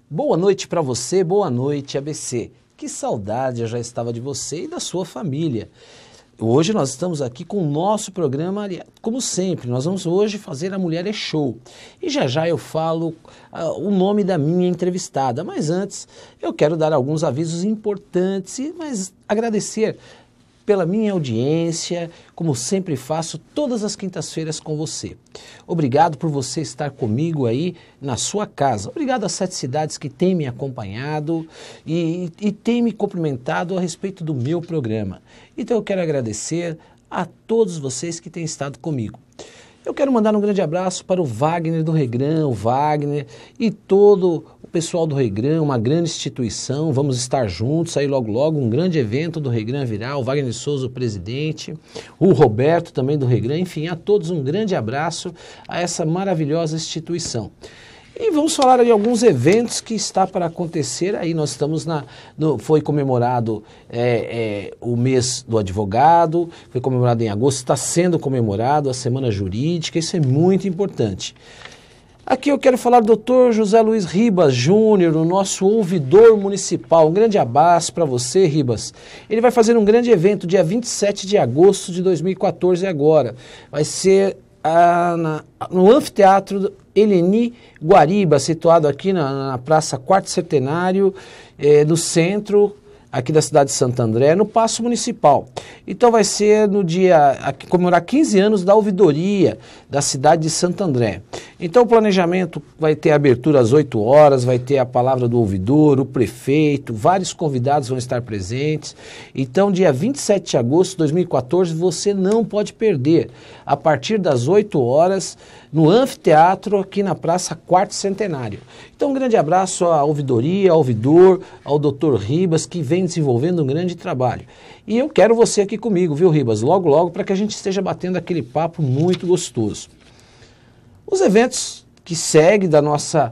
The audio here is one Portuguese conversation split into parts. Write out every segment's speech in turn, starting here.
Boa noite para você, boa noite ABC. Que saudade eu já estava de você e da sua família. Hoje nós estamos aqui com o nosso programa, como sempre, nós vamos hoje fazer A Mulher é Show. E já eu falo o nome da minha entrevistada, mas antes eu quero dar alguns avisos importantes, mas agradecer pela minha audiência, como sempre faço todas as quintas-feiras com você. Obrigado por você estar comigo aí na sua casa. Obrigado às 7 cidades que têm me acompanhado e têm me cumprimentado a respeito do meu programa. Então eu quero agradecer a todos vocês que têm estado comigo. Eu quero mandar um grande abraço para o Wagner do Regrão, o Wagner e todo o pessoal do Regrão, uma grande instituição. Vamos estar juntos aí logo, um grande evento do Regrão virá, o Wagner Souza, o presidente, o Roberto também do Regrão, enfim, a todos um grande abraço a essa maravilhosa instituição. E vamos falar de alguns eventos que está para acontecer aí. Nós estamos foi comemorado o mês do advogado, foi comemorado em agosto, está sendo comemorado a Semana Jurídica, isso é muito importante. Aqui eu quero falar do Dr. José Luiz Ribas Júnior, o nosso ouvidor municipal. Um grande abraço para você, Ribas. Ele vai fazer um grande evento dia 27 de agosto de 2014 agora. Vai ser no Anfiteatro Eleni Guariba, situado aqui na Praça Quarto Centenário, no centro aqui da cidade de Santo André, no Paço Municipal. Então vai ser no dia, comemorar 15 anos da ouvidoria da cidade de Santo André. Então o planejamento vai ter abertura às 8 horas, vai ter a palavra do ouvidor, o prefeito, vários convidados vão estar presentes. Então dia 27 de agosto de 2014 você não pode perder, a partir das 8 horas, no Anfiteatro, aqui na Praça Quarto Centenário. Então um grande abraço à ouvidoria, ao ouvidor, ao Dr. Ribas, que vem desenvolvendo um grande trabalho. E eu quero você aqui comigo, viu, Ribas? Logo, para que a gente esteja batendo aquele papo muito gostoso. Os eventos que seguem da nossa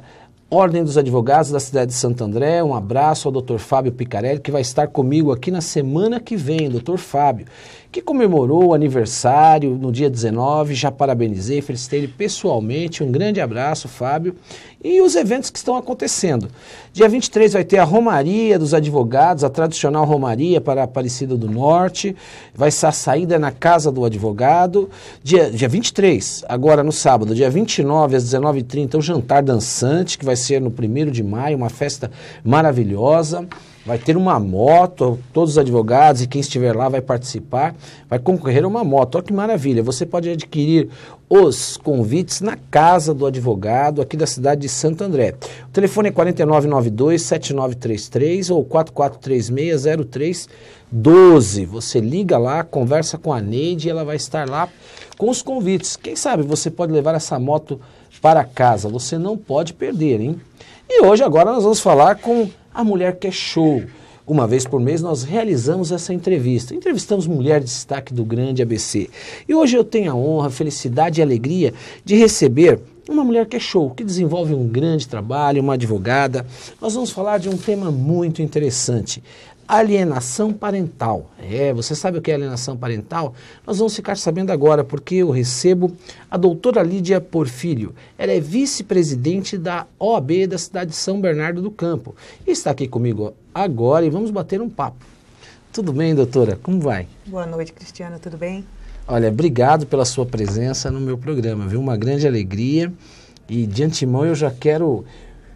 Ordem dos Advogados da cidade de Santo André, um abraço ao Dr. Fábio Picarelli, que vai estar comigo aqui na semana que vem, Dr. Fábio, que comemorou o aniversário no dia 19, já parabenizei, felicitei ele pessoalmente, um grande abraço, Fábio, e os eventos que estão acontecendo. Dia 23 vai ter a Romaria dos Advogados, a tradicional Romaria para a Aparecida do Norte, vai ser a saída na Casa do Advogado, dia 23, agora no sábado, dia 29 às 19h30, o jantar dançante, que vai ser no 1º de maio, uma festa maravilhosa. Vai ter uma moto, todos os advogados e quem estiver lá vai participar, vai concorrer a uma moto. Olha que maravilha, você pode adquirir os convites na Casa do Advogado, aqui da cidade de Santo André. O telefone é 4992-7933 ou 4436-0312. Você liga lá, conversa com a Neide e ela vai estar lá com os convites. Quem sabe você pode levar essa moto para casa, você não pode perder, hein? E hoje agora nós vamos falar com A Mulher que é Show. Uma vez por mês nós realizamos essa entrevista. Entrevistamos mulher de destaque do grande ABC. E hoje eu tenho a honra, a felicidade e a alegria de receber uma mulher que é show, que desenvolve um grande trabalho, uma advogada. Nós vamos falar de um tema muito interessante. Alienação parental. Você sabe o que é alienação parental? Nós vamos ficar sabendo agora, porque eu recebo a doutora Lídia Porfírio. Ela é vice-presidente da OAB da cidade de São Bernardo do Campo. E está aqui comigo agora e vamos bater um papo. Tudo bem, doutora? Como vai? Boa noite, Cristiano. Tudo bem? Olha, obrigado pela sua presença no meu programa, viu? Uma grande alegria. E de antemão eu já quero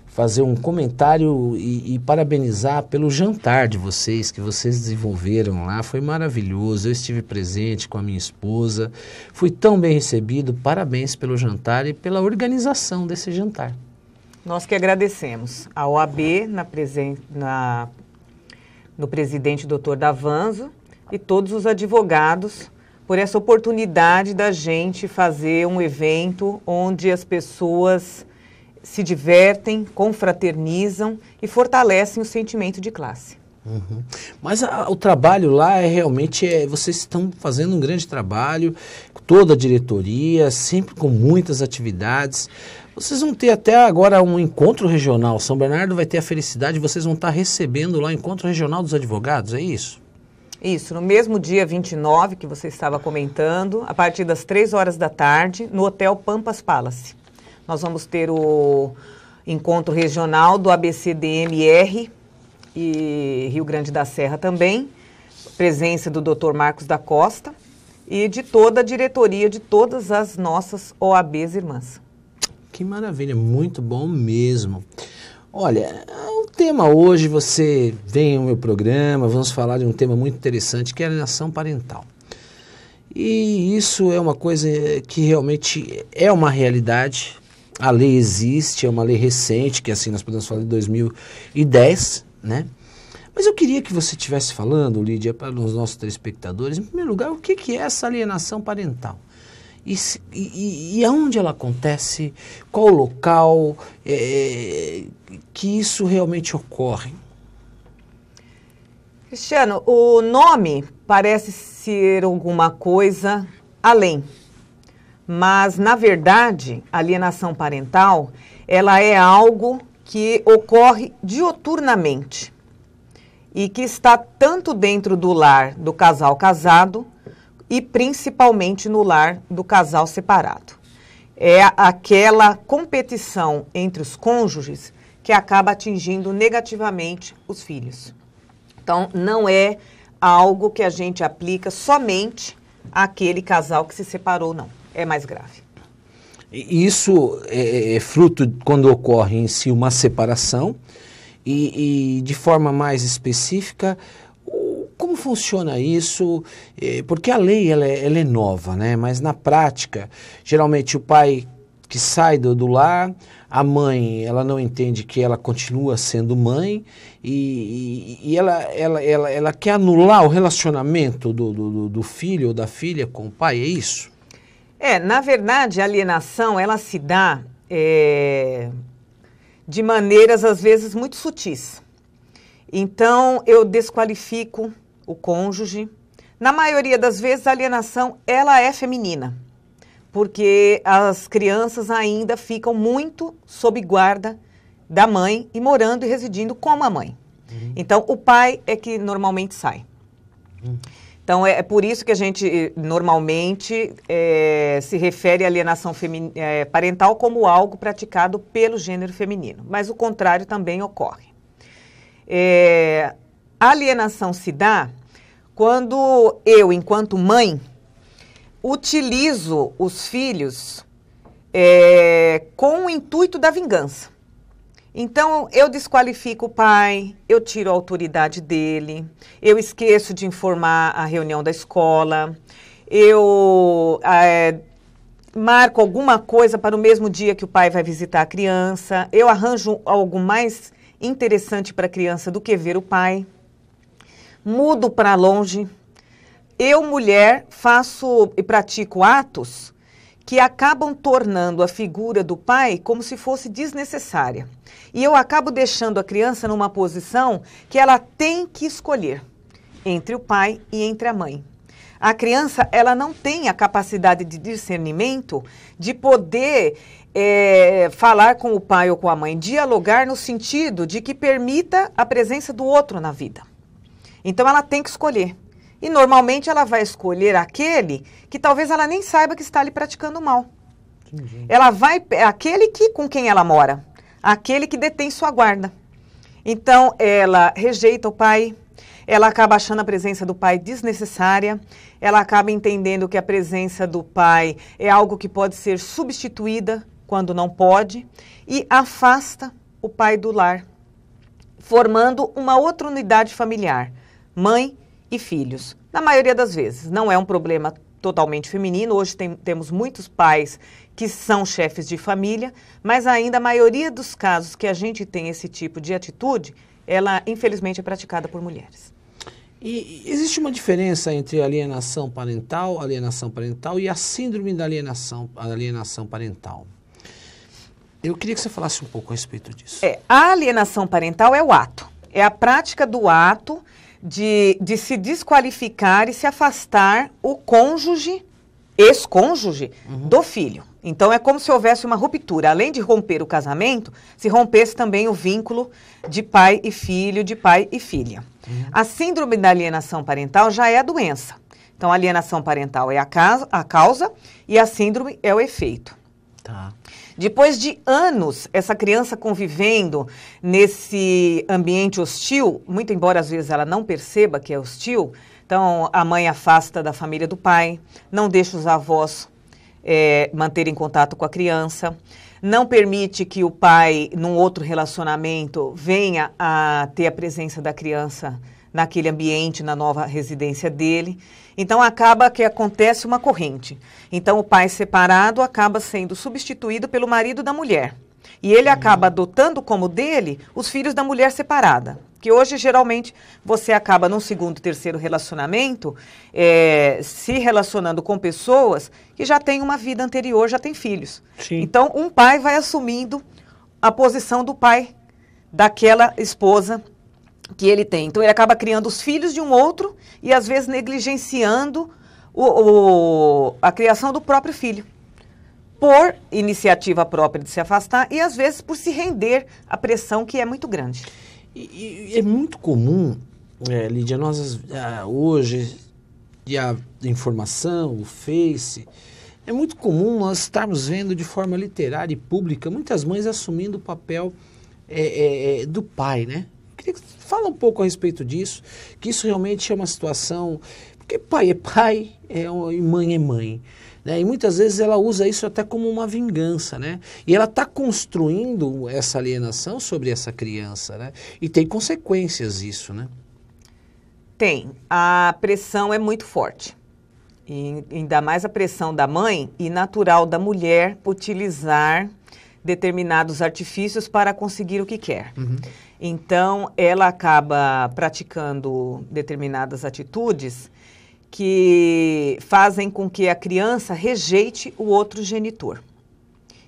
fazer um comentário e parabenizar pelo jantar de vocês, que vocês desenvolveram lá, foi maravilhoso, eu estive presente com a minha esposa, fui tão bem recebido, parabéns pelo jantar e pela organização desse jantar. Nós que agradecemos a OAB no presidente Dr. Davanzo e todos os advogados por essa oportunidade da gente fazer um evento onde as pessoas se divertem, confraternizam e fortalecem o sentimento de classe. Uhum. Mas o trabalho lá vocês estão fazendo um grande trabalho, toda a diretoria, sempre com muitas atividades. Vocês vão ter até agora um encontro regional, São Bernardo vai ter a felicidade, vocês vão estar recebendo lá o encontro regional dos advogados, é isso? Isso, no mesmo dia 29 que você estava comentando, a partir das 3 horas da tarde, no Hotel Pampas Palace. Nós vamos ter o encontro regional do ABCDMR e Rio Grande da Serra também, presença do Dr. Marcos da Costa e de toda a diretoria de todas as nossas OABs irmãs. Que maravilha, muito bom mesmo. Olha, o tema hoje, você vem ao meu programa, vamos falar de um tema muito interessante, que é a alienação parental. E isso é uma coisa que realmente é uma realidade. A lei existe, é uma lei recente, que assim nós podemos falar de 2010, né? Mas eu queria que você estivesse falando, Lídia, para os nossos telespectadores, em primeiro lugar, o que é essa alienação parental? E aonde ela acontece? Qual o local que isso realmente ocorre? Cristiano, o nome parece ser alguma coisa além, mas na verdade a alienação parental ela é algo que ocorre dioturnamente e que está tanto dentro do lar do casal casado e principalmente no lar do casal separado. É aquela competição entre os cônjuges que acaba atingindo negativamente os filhos. Então, não é algo que a gente aplica somente àquele casal que se separou, não. É mais grave. Isso é fruto quando ocorre em si uma separação e de forma mais específica, como funciona isso? Porque a lei ela é nova, né? Mas na prática, geralmente o pai que sai do lar, a mãe ela não entende que ela continua sendo mãe e ela quer anular o relacionamento do filho ou da filha com o pai, é isso? Na verdade, a alienação ela se dá de maneiras às vezes muito sutis. Então, eu desqualifico o cônjuge. Na maioria das vezes, a alienação, ela é feminina, porque as crianças ainda ficam muito sob guarda da mãe e morando e residindo com a mãe. Então, o pai é que normalmente sai. Então, é por isso que a gente normalmente se refere à alienação parental como algo praticado pelo gênero feminino, mas o contrário também ocorre. A alienação se dá quando eu, enquanto mãe, utilizo os filhos com o intuito da vingança. Então, eu desqualifico o pai, eu tiro a autoridade dele, eu esqueço de informar a reunião da escola, eu marco alguma coisa para o mesmo dia que o pai vai visitar a criança, eu arranjo algo mais interessante para a criança do que ver o pai, mudo para longe. Eu, mulher, faço e pratico atos que acabam tornando a figura do pai como se fosse desnecessária. E eu acabo deixando a criança numa posição que ela tem que escolher entre o pai e entre a mãe. A criança, ela não tem a capacidade de discernimento de poder falar com o pai ou com a mãe, dialogar no sentido de que permita a presença do outro na vida. Então, ela tem que escolher. E, normalmente, ela vai escolher aquele que talvez ela nem saiba que está ali praticando mal. Ela vai, aquele com quem ela mora, aquele que detém sua guarda. Então, ela rejeita o pai, ela acaba achando a presença do pai desnecessária, ela acaba entendendo que a presença do pai é algo que pode ser substituída quando não pode, e afasta o pai do lar, formando uma outra unidade familiar, mãe e filhos. Na maioria das vezes, não é um problema totalmente feminino. Hoje temos muitos pais que são chefes de família, mas ainda a maioria dos casos que a gente tem esse tipo de atitude, ela infelizmente é praticada por mulheres. E existe uma diferença entre a alienação parental e a síndrome da alienação parental. Eu queria que você falasse um pouco a respeito disso. A alienação parental é o ato, é a prática do ato de se desqualificar e se afastar o cônjuge, ex-cônjuge, do filho. Então, é como se houvesse uma ruptura. Além de romper o casamento, se rompesse também o vínculo de pai e filho, de pai e filha. A síndrome da alienação parental já é a doença. Então, a alienação parental é a causa e a síndrome é o efeito. Tá. Depois de anos, essa criança convivendo nesse ambiente hostil, muito embora às vezes ela não perceba que é hostil, então a mãe afasta da família do pai, não deixa os avós manterem contato com a criança, não permite que o pai, num outro relacionamento, venha a ter a presença da criança naquele ambiente, na nova residência dele. Então, acaba que acontece uma corrente. Então, o pai separado acaba sendo substituído pelo marido da mulher. E ele acaba adotando como dele os filhos da mulher separada. Que hoje, geralmente, você acaba num segundo, terceiro relacionamento, se relacionando com pessoas que já têm uma vida anterior, já têm filhos. Sim. Então, um pai vai assumindo a posição do pai daquela esposa que ele tem. Então, ele acaba criando os filhos de um outro e, às vezes, negligenciando a criação do próprio filho, por iniciativa própria de se afastar e, às vezes, por se render à pressão que é muito grande. E é muito comum, Lídia, nós hoje, e a informação, o Face, é muito comum nós estarmos vendo de forma literária e pública muitas mães assumindo o papel do pai, né? Queria que você fale um pouco a respeito disso, que isso realmente é uma situação, porque pai é pai e mãe é mãe, né? E muitas vezes ela usa isso até como uma vingança, né? E ela está construindo essa alienação sobre essa criança, né? E tem consequências isso, né? Tem. A pressão é muito forte. E ainda mais a pressão da mãe e natural da mulher utilizar determinados artifícios para conseguir o que quer. Uhum. Então, ela acaba praticando determinadas atitudes que fazem com que a criança rejeite o outro genitor.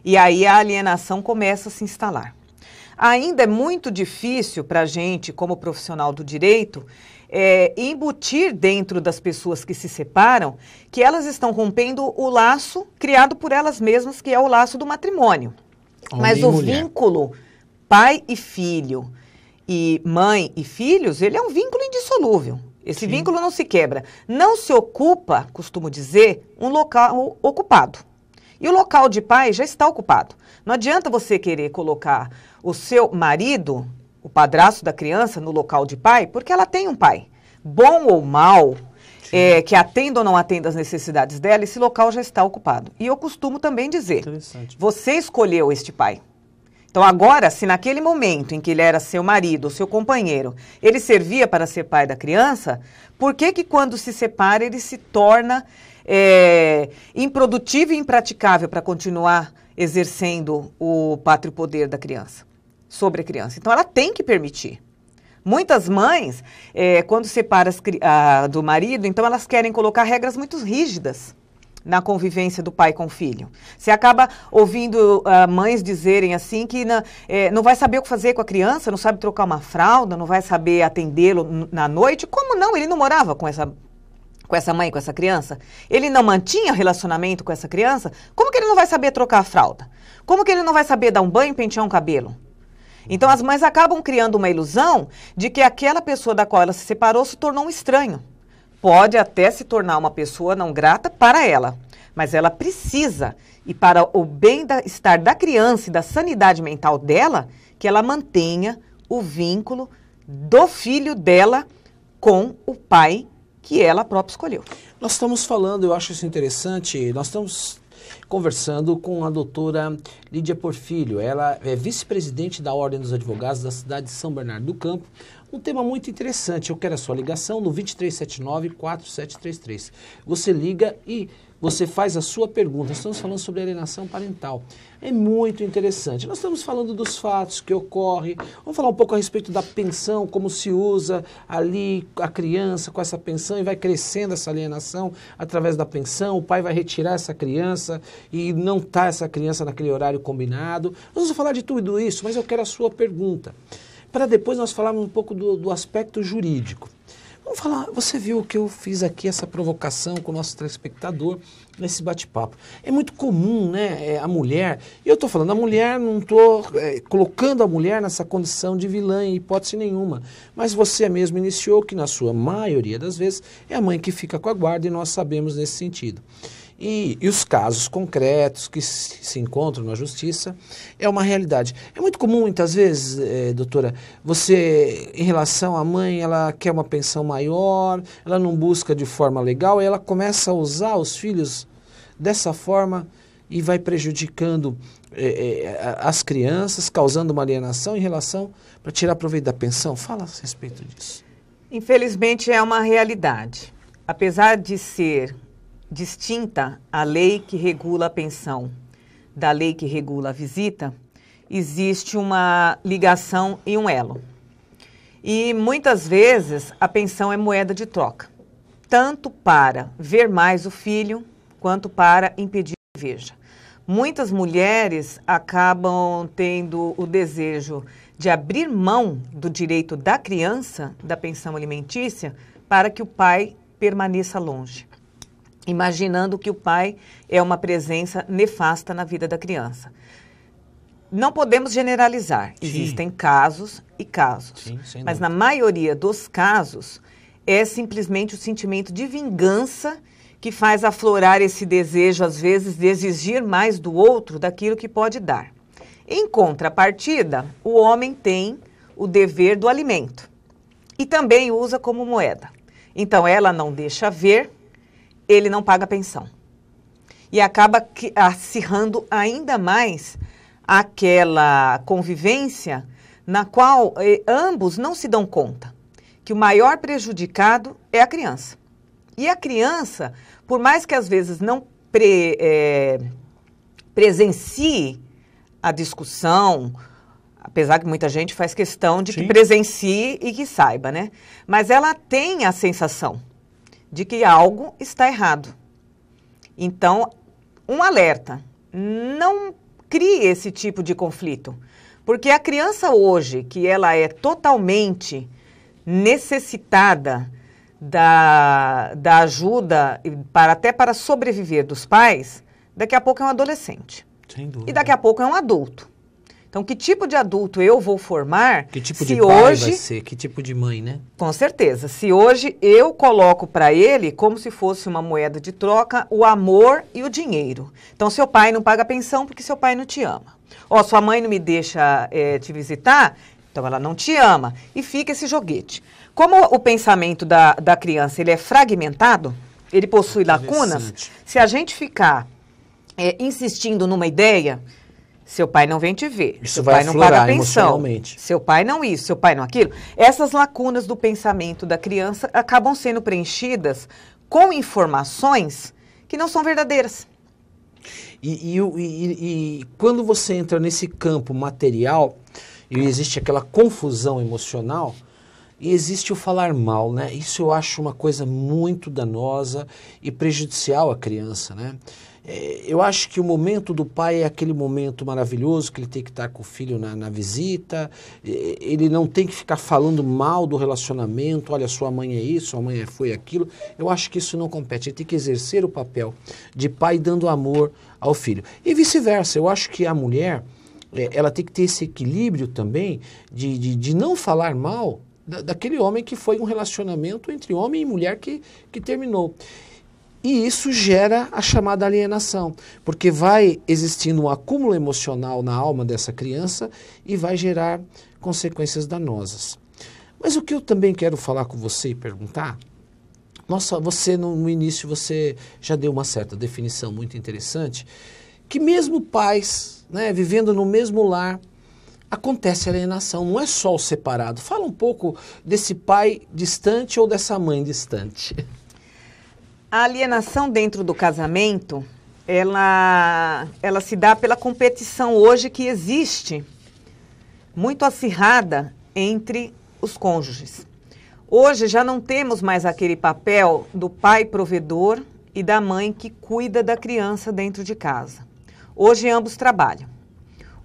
E aí a alienação começa a se instalar. Ainda é muito difícil para a gente, como profissional do direito, embutir dentro das pessoas que se separam que elas estão rompendo o laço criado por elas mesmas, que é o laço do matrimônio. Mas o vínculo pai e filho e mãe e filhos, ele é um vínculo indissolúvel. Esse vínculo não se quebra. Não se ocupa, costumo dizer, um local ocupado. E o local de pai já está ocupado. Não adianta você querer colocar o seu marido, o padrasto da criança, no local de pai, porque ela tem um pai. Bom ou mal, que atenda ou não atenda às necessidades dela, esse local já está ocupado. E eu costumo também dizer, você escolheu este pai. Então agora, se naquele momento em que ele era seu marido, seu companheiro, ele servia para ser pai da criança, por que quando se separa ele se torna improdutivo e impraticável para continuar exercendo o pátrio poder da criança, sobre a criança? Então ela tem que permitir. Muitas mães, quando separam do marido, então elas querem colocar regras muito rígidas na convivência do pai com o filho. Você acaba ouvindo mães dizerem assim que não vai saber o que fazer com a criança, não sabe trocar uma fralda, não vai saber atendê-lo na noite. Como não? Ele não morava com essa mãe, com essa criança? Ele não mantinha relacionamento com essa criança? Como que ele não vai saber trocar a fralda? Como que ele não vai saber dar um banho e pentear um cabelo? Então as mães acabam criando uma ilusão de que aquela pessoa da qual ela se separou se tornou um estranho. Pode até se tornar uma pessoa não grata para ela, mas ela precisa, e para o bem-estar da criança e da sanidade mental dela, que ela mantenha o vínculo do filho dela com o pai que ela própria escolheu. Nós estamos falando, eu acho isso interessante, nós estamos conversando com a doutora Lídia Porfírio. Ela é vice-presidente da Ordem dos Advogados da cidade de São Bernardo do Campo. Um tema muito interessante. Eu quero a sua ligação no 2379-4733. Você liga e você faz a sua pergunta. Estamos falando sobre alienação parental. É muito interessante. Nós estamos falando dos fatos que ocorrem. Vamos falar um pouco a respeito da pensão, como se usa ali a criança com essa pensão e vai crescendo essa alienação através da pensão. O pai vai retirar essa criança e não está essa criança naquele horário combinado. Nós vamos falar de tudo isso, mas eu quero a sua pergunta, para depois nós falarmos um pouco do aspecto jurídico. Vamos falar, você viu que eu fiz aqui essa provocação com o nosso telespectador nesse bate-papo. É muito comum, né, a mulher, e eu estou falando a mulher, não estou colocando a mulher nessa condição de vilã em hipótese nenhuma, mas você mesmo iniciou que na sua maioria das vezes é a mãe que fica com a guarda e nós sabemos nesse sentido. E os casos concretos que se encontram na justiça é uma realidade. É muito comum, muitas vezes, doutora, você, em relação à mãe, ela quer uma pensão maior, ela não busca de forma legal, e ela começa a usar os filhos dessa forma e vai prejudicando as crianças, causando uma alienação em relação para tirar proveito da pensão. Fala a respeito disso. Infelizmente, é uma realidade. Apesar de ser distinta a lei que regula a pensão da lei que regula a visita, existe uma ligação e um elo. E muitas vezes a pensão é moeda de troca, tanto para ver mais o filho, quanto para impedir que veja. Muitas mulheres acabam tendo o desejo de abrir mão do direito da criança, da pensão alimentícia, para que o pai permaneça longe, imaginando que o pai é uma presença nefasta na vida da criança. Não podemos generalizar, existem casos e casos, mas na maioria dos casos é simplesmente o sentimento de vingança que faz aflorar esse desejo, às vezes, de exigir mais do outro daquilo que pode dar. Em contrapartida, o homem tem o dever do alimento e também usa como moeda. Então, ela não deixa ver, ele não paga pensão. E acaba acirrando ainda mais aquela convivência na qual ambos não se dão conta que o maior prejudicado é a criança. E a criança, por mais que às vezes não presencie a discussão, apesar que muita gente faz questão de que presencie e que saiba, né? Mas ela tem a sensação de que algo está errado. Então, um alerta, não crie esse tipo de conflito, porque a criança hoje, que ela é totalmente necessitada da ajuda, até para sobreviver dos pais, daqui a pouco é um adolescente. Sem dúvida. E daqui a pouco é um adulto. Então, que tipo de adulto eu vou formar? Que tipo de pai vai ser? Que tipo de mãe, né? Com certeza. Se hoje eu coloco para ele, como se fosse uma moeda de troca, o amor e o dinheiro. Então, seu pai não paga pensão porque seu pai não te ama. Ó, sua mãe não me deixa te visitar, então ela não te ama. E fica esse joguete. Como o pensamento da criança ele é fragmentado, ele possui lacunas, se a gente ficar insistindo numa ideia, seu pai não vem te ver, isso seu vai pai não paga pensão, emocionalmente. Seu pai não isso, seu pai não aquilo. Essas lacunas do pensamento da criança acabam sendo preenchidas com informações que não são verdadeiras. E quando você entra nesse campo material, e existe aquela confusão emocional, e existe o falar mal, né? Isso eu acho uma coisa muito danosa e prejudicial à criança, né? Eu acho que o momento do pai é aquele momento maravilhoso que ele tem que estar com o filho na visita, ele não tem que ficar falando mal do relacionamento, olha, sua mãe é isso, sua mãe foi aquilo. Eu acho que isso não compete, ele tem que exercer o papel de pai dando amor ao filho. E vice-versa, eu acho que a mulher, ela tem que ter esse equilíbrio também de não falar mal daquele homem que foi um relacionamento entre homem e mulher que terminou. E isso gera a chamada alienação, porque vai existindo um acúmulo emocional na alma dessa criança e vai gerar consequências danosas. Mas o que eu também quero falar com você e perguntar, nossa, você no início você já deu uma certa definição muito interessante, que mesmo pais, né, vivendo no mesmo lar, acontece alienação, não é só o separado. Fala um pouco desse pai distante ou dessa mãe distante. A alienação dentro do casamento, ela se dá pela competição hoje que existe, muito acirrada entre os cônjuges. Hoje já não temos mais aquele papel do pai provedor e da mãe que cuida da criança dentro de casa. Hoje ambos trabalham.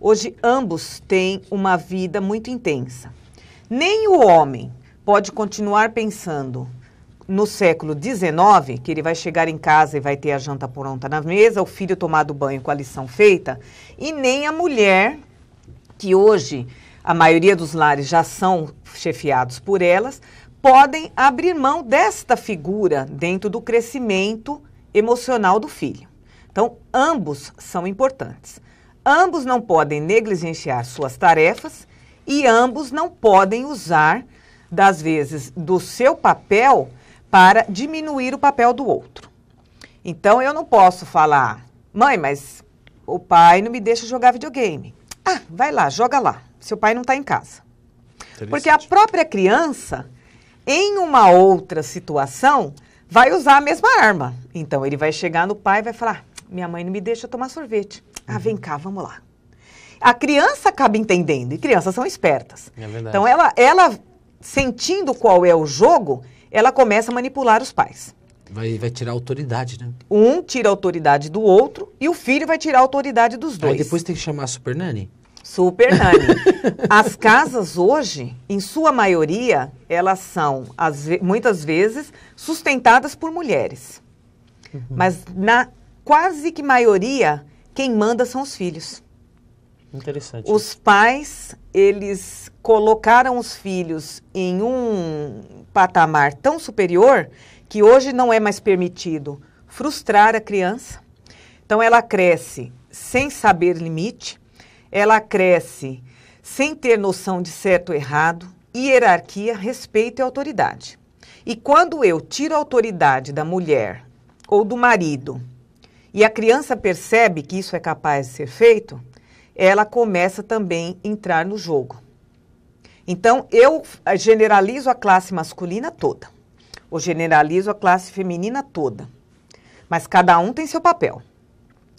Hoje ambos têm uma vida muito intensa. Nem o homem pode continuar pensando no século XIX, que ele vai chegar em casa e vai ter a janta pronta na mesa, o filho tomado banho com a lição feita, e nem a mulher, que hoje a maioria dos lares já são chefiados por elas, podem abrir mão desta figura dentro do crescimento emocional do filho. Então, ambos são importantes. Ambos não podem negligenciar suas tarefas e ambos não podem usar, das vezes, do seu papel para diminuir o papel do outro. Então, eu não posso falar, mãe, mas o pai não me deixa jogar videogame. Ah, vai lá, joga lá. Seu pai não está em casa. Porque a própria criança, em uma outra situação, vai usar a mesma arma. Então, ele vai chegar no pai e vai falar, minha mãe não me deixa tomar sorvete. Ah, vem cá, vamos lá. A criança acaba entendendo, e crianças são espertas. É verdade. Então, ela sentindo qual é o jogo, ela começa a manipular os pais. Vai tirar a autoridade, né? Um tira a autoridade do outro e o filho vai tirar a autoridade dos dois. Aí depois tem que chamar a Super Nanny? Super Nanny. As casas hoje, em sua maioria, elas são, muitas vezes, sustentadas por mulheres. Mas na quase que maioria, quem manda são os filhos. Interessante. Os pais, eles colocaram os filhos em um patamar tão superior que hoje não é mais permitido frustrar a criança. Então, ela cresce sem saber limite, ela cresce sem ter noção de certo ou errado, hierarquia, respeito e autoridade. E quando eu tiro a autoridade da mulher ou do marido e a criança percebe que isso é capaz de ser feito, ela começa também a entrar no jogo. Então, eu generalizo a classe masculina toda. Eu generalizo a classe feminina toda. Mas cada um tem seu papel.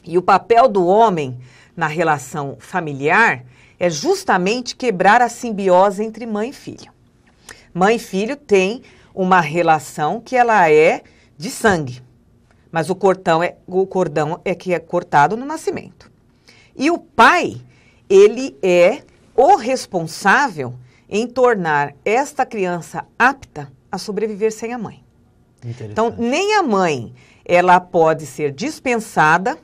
E o papel do homem na relação familiar é justamente quebrar a simbiose entre mãe e filho. Mãe e filho têm uma relação que ela é de sangue. Mas o cordão é que é cortado no nascimento. E o pai, ele é o responsável em tornar esta criança apta a sobreviver sem a mãe. Então, nem a mãe, ela pode ser dispensada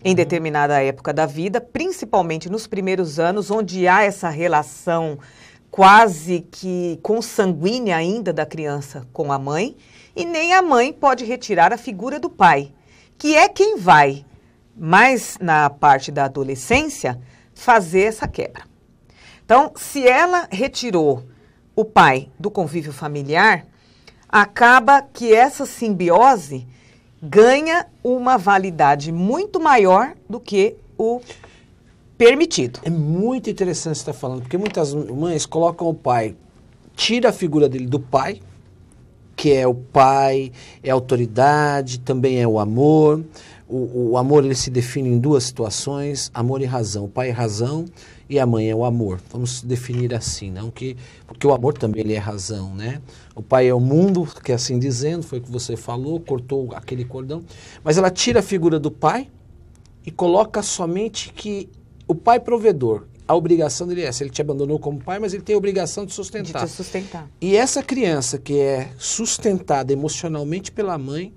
em determinada época da vida, principalmente nos primeiros anos, onde há essa relação quase que consanguínea ainda da criança com a mãe, e nem a mãe pode retirar a figura do pai, que é quem vai, mais na parte da adolescência, fazer essa quebra. Então, se ela retirou o pai do convívio familiar, acaba que essa simbiose ganha uma validade muito maior do que o permitido. É muito interessante você estar falando, porque muitas mães colocam o pai, tira a figura dele do pai, que é o pai, é a autoridade, também é o amor. O amor, ele se define em duas situações, amor e razão. O pai é razão e a mãe é o amor. Vamos definir assim, não que, porque o amor também ele é razão, né? O pai é o mundo, que é assim dizendo, foi o que você falou, cortou aquele cordão. Mas ela tira a figura do pai e coloca somente que o pai provedor, a obrigação dele é essa. Ele te abandonou como pai, mas ele tem a obrigação de sustentar. De te sustentar. E essa criança que é sustentada emocionalmente pela mãe,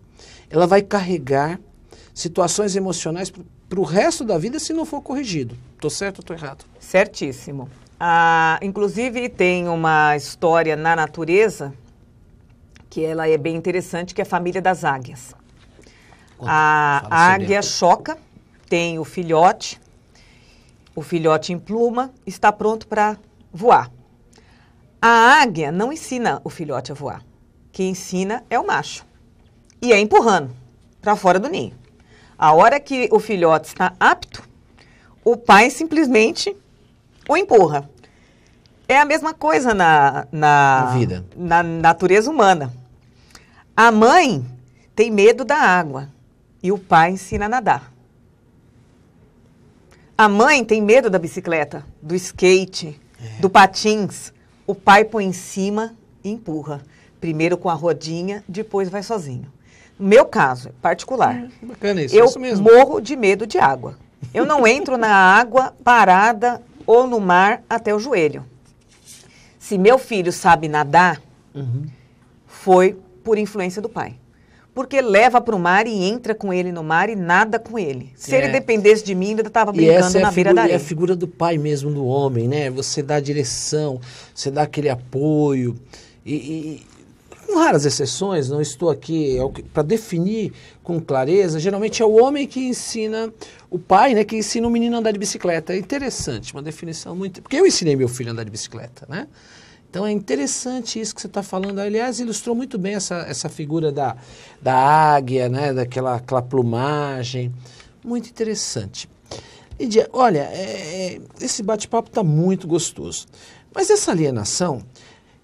ela vai carregar situações emocionais para o resto da vida se não for corrigido. Estou certo ou estou errado? Certíssimo. Inclusive, tem uma história na natureza que ela é bem interessante, que é a família das águias. A águia choca, tem o filhote empluma, está pronto para voar. A águia não ensina o filhote a voar. Quem ensina é o macho. E é empurrando para fora do ninho. A hora que o filhote está apto, o pai simplesmente o empurra. É a mesma coisa na vida, na natureza humana. A mãe tem medo da água e o pai ensina a nadar. A mãe tem medo da bicicleta, do skate, do patins. O pai põe em cima e empurra. Primeiro com a rodinha, depois vai sozinho. No meu caso, particular, bacana isso, eu isso mesmo. morro de medo de água. Eu não entro na água parada ou no mar até o joelho. Se meu filho sabe nadar, foi por influência do pai. Porque leva para o mar e entra com ele no mar e nada com ele. Se ele dependesse de mim, ele estava brincando na beira da areia. É a figura do pai mesmo, do homem, né? Você dá a direção, você dá aquele apoio. com raras exceções, não estou aqui para definir com clareza, geralmente é o homem que ensina, o pai, né, que ensina o menino a andar de bicicleta. É interessante, uma definição muito... Porque eu ensinei meu filho a andar de bicicleta, né? Então é interessante isso que você está falando. Aliás, ilustrou muito bem essa figura da águia, né, daquela plumagem. Muito interessante. Lídia, olha, esse bate-papo está muito gostoso. Mas essa alienação,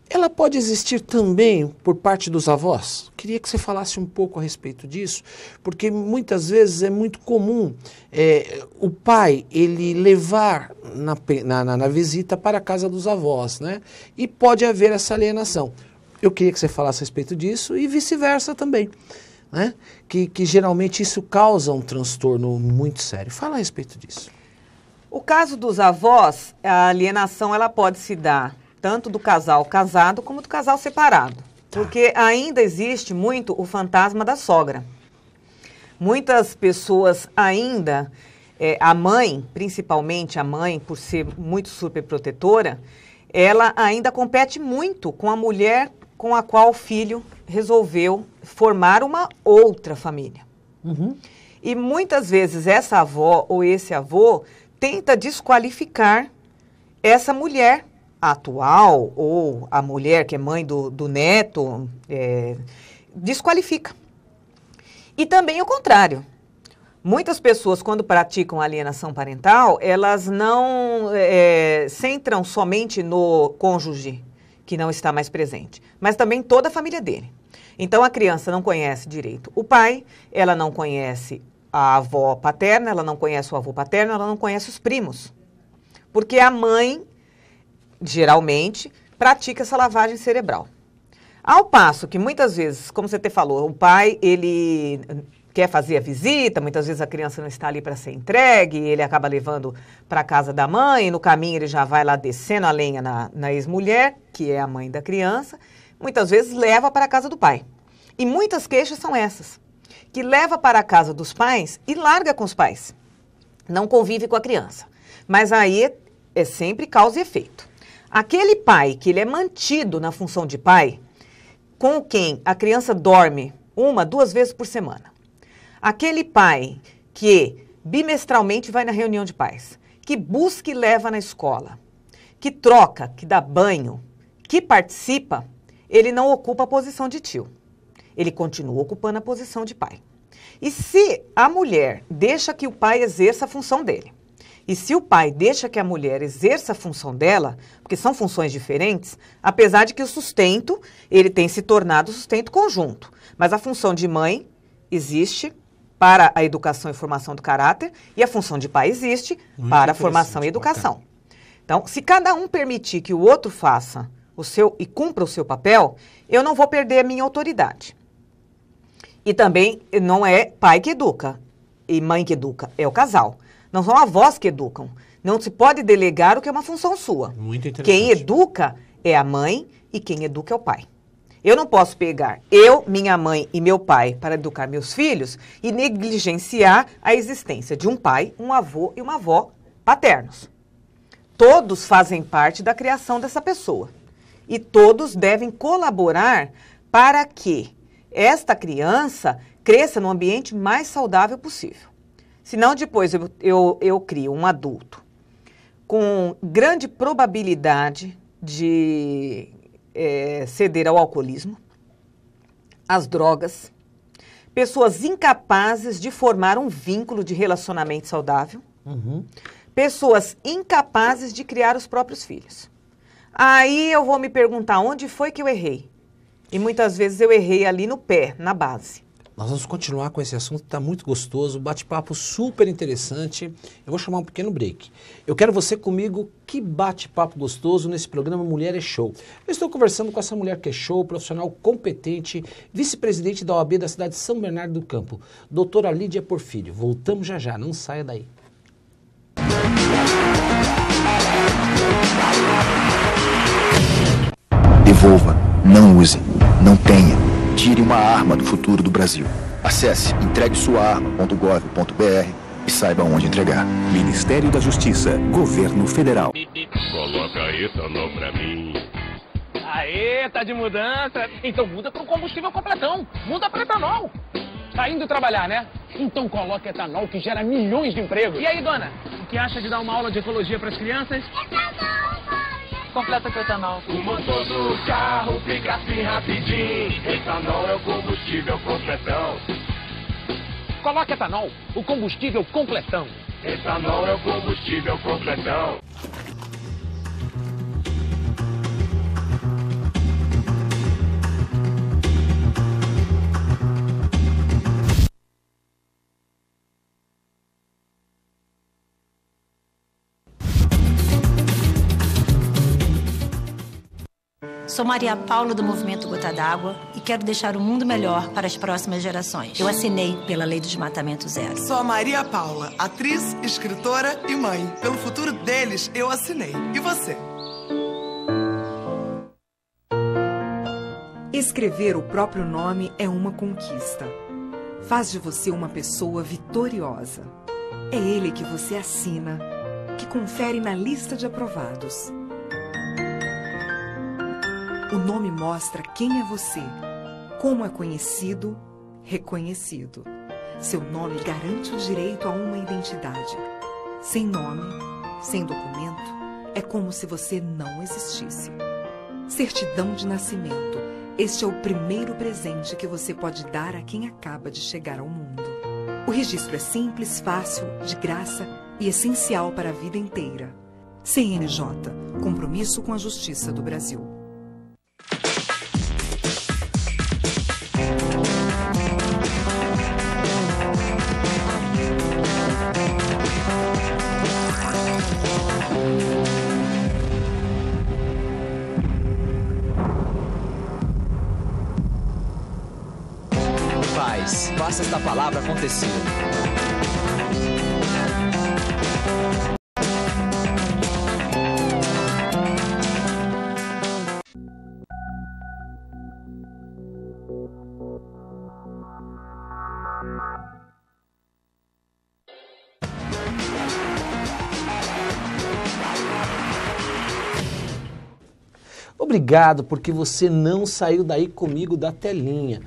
ela pode existir também por parte dos avós? Queria que você falasse um pouco a respeito disso, porque muitas vezes é muito comum o pai ele levar na visita para a casa dos avós, né? E pode haver essa alienação. Eu queria que você falasse a respeito disso e vice-versa também, né? Que geralmente isso causa um transtorno muito sério. Fala a respeito disso. O caso dos avós, a alienação ela pode se dar tanto do casal casado como do casal separado. Porque ainda existe muito o fantasma da sogra. Muitas pessoas ainda, a mãe, principalmente a mãe, por ser muito superprotetora, ela ainda compete muito com a mulher com a qual o filho resolveu formar uma outra família. Uhum. E muitas vezes essa avó ou esse avô tenta desqualificar essa mulher atual ou a mulher que é mãe do neto, desqualifica. E também o contrário. Muitas pessoas, quando praticam alienação parental, elas não centram somente no cônjuge que não está mais presente, mas também toda a família dele. Então, a criança não conhece direito o pai, ela não conhece a avó paterna, ela não conhece o avô paterno, ela não conhece os primos. Porque a mãe, geralmente, pratica essa lavagem cerebral. Ao passo que, muitas vezes, como você até falou, o pai, ele quer fazer a visita, muitas vezes a criança não está ali para ser entregue, ele acaba levando para a casa da mãe, e no caminho ele já vai lá descendo a lenha na ex-mulher, que é a mãe da criança, muitas vezes leva para a casa do pai. E muitas queixas são essas, que leva para a casa dos pais e larga com os pais. Não convive com a criança. Mas aí é sempre causa e efeito. Aquele pai que ele é mantido na função de pai, com quem a criança dorme 1, 2 vezes por semana. Aquele pai que bimestralmente vai na reunião de pais, que busca e leva na escola, que troca, que dá banho, que participa, ele não ocupa a posição de tio. Ele continua ocupando a posição de pai. E se a mulher deixa que o pai exerça a função dele, e se o pai deixa que a mulher exerça a função dela, porque são funções diferentes, apesar de que o sustento, ele tem se tornado sustento conjunto. Mas a função de mãe existe para a educação e formação do caráter, e a função de pai existe para a formação e educação. Bacana. Então, se cada um permitir que o outro faça o seu e cumpra o seu papel, eu não vou perder a minha autoridade. E também não é pai que educa e mãe que educa, é o casal. Não são avós que educam. Não se pode delegar o que é uma função sua. Muito interessante. Quem educa é a mãe e quem educa é o pai. Eu não posso pegar minha mãe e meu pai para educar meus filhos e negligenciar a existência de um pai, um avô e uma avó paternos. Todos fazem parte da criação dessa pessoa. E todos devem colaborar para que esta criança cresça no ambiente mais saudável possível. Senão, depois eu crio um adulto com grande probabilidade de ceder ao alcoolismo, às drogas, pessoas incapazes de formar um vínculo de relacionamento saudável, pessoas incapazes de criar os próprios filhos. Aí eu vou me perguntar onde foi que eu errei. E muitas vezes eu errei ali no pé, na base. Nós vamos continuar com esse assunto, está muito gostoso, bate-papo super interessante. Eu vou chamar um pequeno break. Eu quero você comigo, que bate-papo gostoso nesse programa Mulher é Show. Eu estou conversando com essa mulher que é show, profissional competente, vice-presidente da OAB da cidade de São Bernardo do Campo, doutora Lídia Porfírio. Voltamos já já, não saia daí. Devolva, não use, não tenha. Tire uma arma do futuro do Brasil. Acesse entreguesuaarma.gov.br e saiba onde entregar. Ministério da Justiça, Governo Federal. Coloca isso não pra mim. Aê, tá de mudança? Então muda para um combustível completão. Muda para etanol. Tá indo trabalhar, né? Então coloca etanol que gera milhões de empregos. E aí, dona? O que acha de dar uma aula de ecologia para as crianças? Etanol, mãe! Completa com etanol. O motor do carro fica assim rapidinho. Etanol é o combustível completão. Coloca etanol, o combustível completão. Etanol é o combustível completão. Sou Maria Paula do Movimento Gota d'Água e quero deixar o mundo melhor para as próximas gerações. Eu assinei pela Lei do Desmatamento Zero. Sou a Maria Paula, atriz, escritora e mãe. Pelo futuro deles, eu assinei. E você? Escrever o próprio nome é uma conquista. Faz de você uma pessoa vitoriosa. É ele que você assina, que confere na lista de aprovados. O nome mostra quem é você, como é conhecido, reconhecido. Seu nome garante o direito a uma identidade. Sem nome, sem documento, é como se você não existisse. Certidão de nascimento. Este é o primeiro presente que você pode dar a quem acaba de chegar ao mundo. O registro é simples, fácil, de graça e essencial para a vida inteira. CNJ, compromisso com a Justiça do Brasil. Faça esta palavra acontecer. Obrigado porque você não saiu daí comigo da telinha.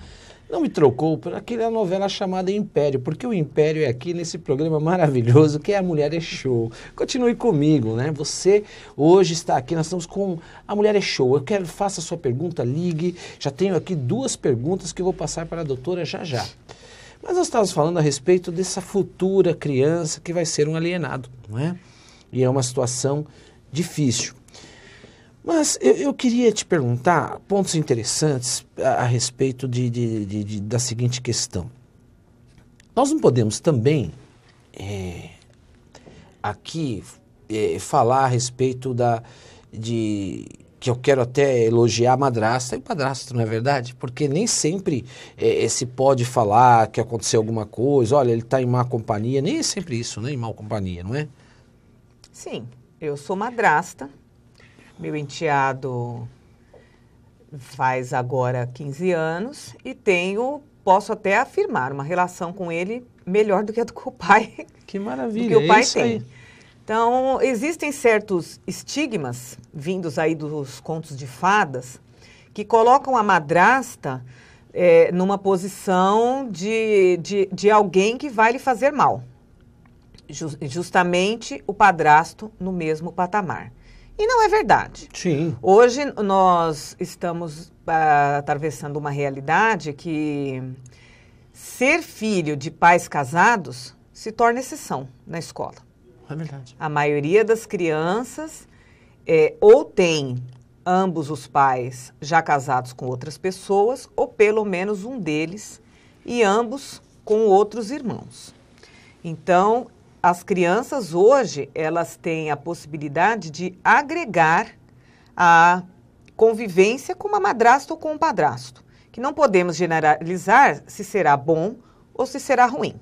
Não me trocou por aquela novela chamada Império, porque o Império é aqui nesse programa maravilhoso que é A Mulher é Show. Continue comigo, né? Você hoje está aqui, nós estamos com A Mulher é Show. Eu quero, faça a sua pergunta, ligue. Já tenho aqui 2 perguntas que eu vou passar para a doutora já já. Mas nós estávamos falando a respeito dessa futura criança que vai ser um alienado, não é? E é uma situação difícil. Mas eu queria te perguntar pontos interessantes a respeito da seguinte questão. Nós não podemos também aqui falar a respeito que eu quero até elogiar a madrasta e o padrasto, não é verdade? Porque nem sempre se pode falar que aconteceu alguma coisa, olha, ele está em má companhia, nem é sempre isso, né? Em má companhia, não é? Sim, eu sou madrasta. Meu enteado faz agora 15 anos e posso até afirmar, uma relação com ele melhor do que a do que o pai. Que maravilha, do que o pai isso tem. Aí. Então, existem certos estigmas vindos aí dos contos de fadas que colocam a madrasta numa posição de alguém que vai lhe fazer mal. Justamente o padrasto no mesmo patamar. E não é verdade. Sim. Hoje nós estamos atravessando uma realidade que ser filho de pais casados se torna exceção na escola. É verdade. A maioria das crianças ou tem ambos os pais já casados com outras pessoas, ou pelo menos um deles, e ambos com outros irmãos. Então, as crianças hoje, elas têm a possibilidade de agregar a convivência com uma madrasta ou com um padrasto, que não podemos generalizar se será bom ou se será ruim.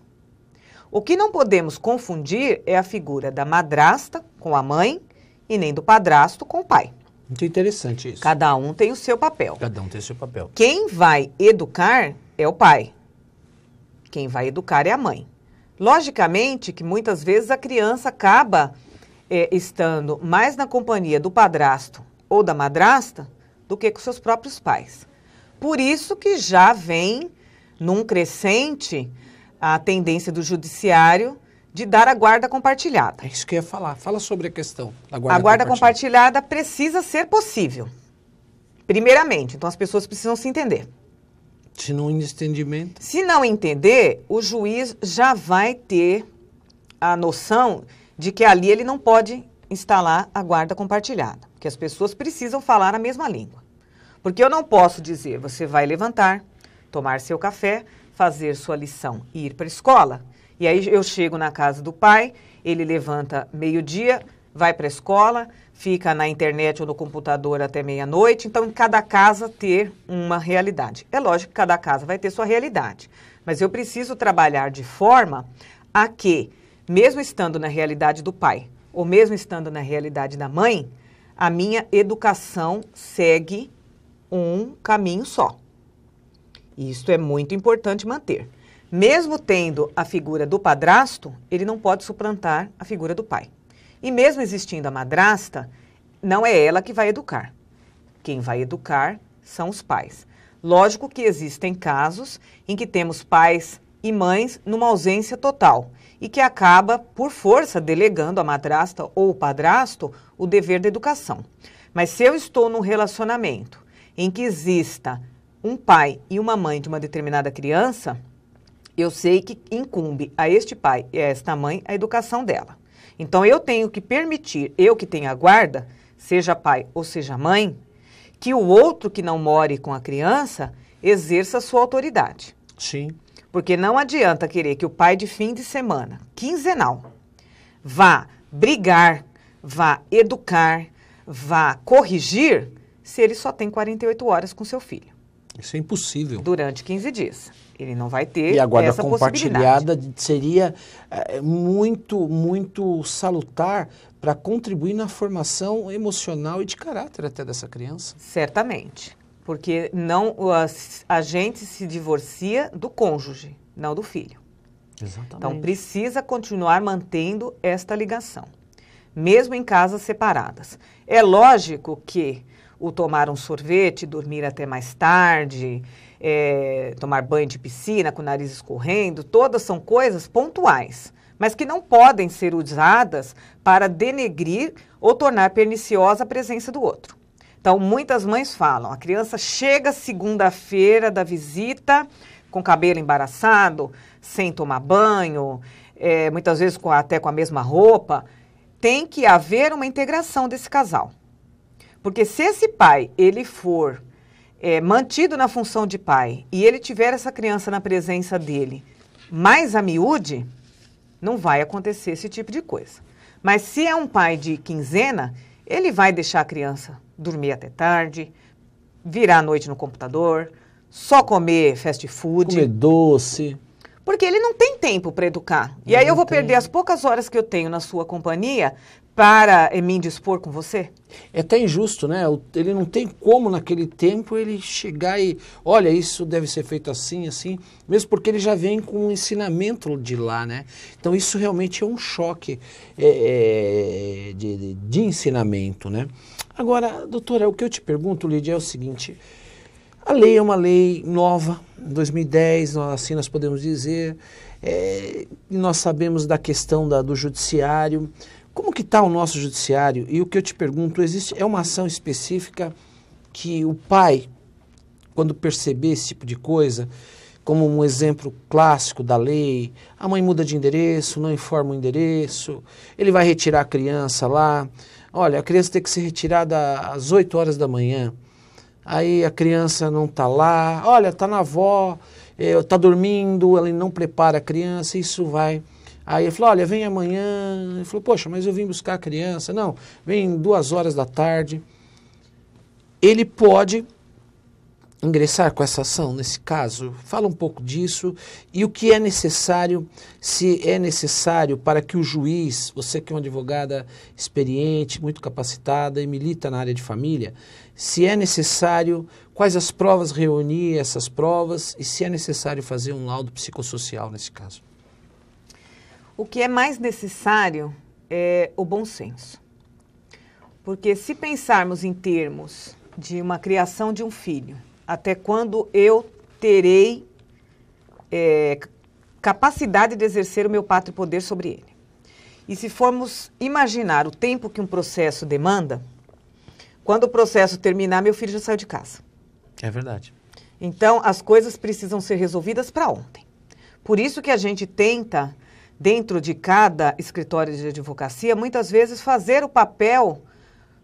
O que não podemos confundir é a figura da madrasta com a mãe e nem do padrasto com o pai. Muito interessante isso. Cada um tem o seu papel. Cada um tem o seu papel. Quem vai educar é o pai. Quem vai educar é a mãe. Logicamente que muitas vezes a criança acaba estando mais na companhia do padrasto ou da madrasta do que com seus próprios pais. Por isso que já vem num crescente a tendência do judiciário de dar a guarda compartilhada. É isso que eu ia falar. Fala sobre a questão da A guarda compartilhada precisa ser possível, primeiramente. Então, as pessoas precisam se entender. Se não entendimento. Se não entender, o juiz já vai ter a noção de que ali ele não pode instalar a guarda compartilhada, porque as pessoas precisam falar a mesma língua. Porque eu não posso dizer, você vai levantar, tomar seu café, fazer sua lição e ir para a escola. E aí eu chego na casa do pai, ele levanta meio-dia, vai para a escola, fica na internet ou no computador até meia-noite. Então, em cada casa ter uma realidade. É lógico que cada casa vai ter sua realidade. Mas eu preciso trabalhar de forma a que, mesmo estando na realidade do pai, ou mesmo estando na realidade da mãe, a minha educação segue um caminho só. E isso é muito importante manter. Mesmo tendo a figura do padrasto, ele não pode suplantar a figura do pai. E mesmo existindo a madrasta, não é ela que vai educar. Quem vai educar são os pais. Lógico que existem casos em que temos pais e mães numa ausência total e que acaba, por força, delegando à madrasta ou o padrasto o dever da educação. Mas se eu estou num relacionamento em que exista um pai e uma mãe de uma determinada criança, eu sei que incumbe a este pai e a esta mãe a educação dela. Então, eu tenho que permitir, eu que tenho a guarda, seja pai ou seja mãe, que o outro que não more com a criança exerça a sua autoridade. Sim. Porque não adianta querer que o pai de fim de semana, quinzenal, vá brigar, vá educar, vá corrigir, se ele só tem 48 horas com seu filho. Isso é impossível. Durante 15 dias. Ele não vai ter e a guarda essa compartilhada seria muito salutar para contribuir na formação emocional e de caráter até dessa criança. Certamente. Porque não, a gente se divorcia do cônjuge, não do filho. Exatamente. Então, precisa continuar mantendo esta ligação, mesmo em casas separadas. É lógico que o tomar um sorvete, dormir até mais tarde, tomar banho de piscina com o nariz escorrendo, todas são coisas pontuais, mas que não podem ser usadas para denegrir ou tornar perniciosa a presença do outro. Então, muitas mães falam, a criança chega segunda-feira da visita com cabelo embaraçado, sem tomar banho, muitas vezes até com a mesma roupa. Tem que haver uma integração desse casal. Porque se esse pai, ele for mantido na função de pai e ele tiver essa criança na presença dele mais a miúde, não vai acontecer esse tipo de coisa. Mas se é um pai de quinzena, ele vai deixar a criança dormir até tarde, virar à noite no computador, só comer fast food. Comer doce. Porque ele não tem tempo para educar. E aí eu vou perder as poucas horas que eu tenho na sua companhia para me indispor com você? É até injusto, né? Ele não tem como naquele tempo ele chegar e, olha, isso deve ser feito assim, assim, mesmo porque ele já vem com um ensinamento de lá, né? Então isso realmente é um choque de ensinamento, né? Agora, doutora, o que eu te pergunto, Lídia, é o seguinte: a lei é uma lei nova, em 2010, assim nós podemos dizer, e nós sabemos da questão do judiciário. Como que está o nosso judiciário? E o que eu te pergunto, é uma ação específica que o pai, quando perceber esse tipo de coisa, como um exemplo clássico da lei, a mãe muda de endereço, não informa o endereço, ele vai retirar a criança lá, olha, a criança tem que ser retirada às 8 horas da manhã, aí a criança não está lá, olha, está na avó, está dormindo, ele não prepara a criança, isso vai... Aí ele falou, olha, vem amanhã. Ele falou, poxa, mas eu vim buscar a criança. Não, vem 2 horas da tarde. Ele pode ingressar com essa ação nesse caso? Fala um pouco disso e o que é necessário, se é necessário para que o juiz, você que é uma advogada experiente, muito capacitada e milita na área de família, se é necessário, quais as provas reunir essas provas e se é necessário fazer um laudo psicossocial nesse caso? O que é mais necessário é o bom senso. Porque se pensarmos em termos de uma criação de um filho, até quando eu terei capacidade de exercer o meu pátrio poder sobre ele. E se formos imaginar o tempo que um processo demanda, quando o processo terminar, meu filho já saiu de casa. É verdade. Então, as coisas precisam ser resolvidas para ontem. Por isso que a gente tenta, dentro de cada escritório de advocacia, muitas vezes fazer o papel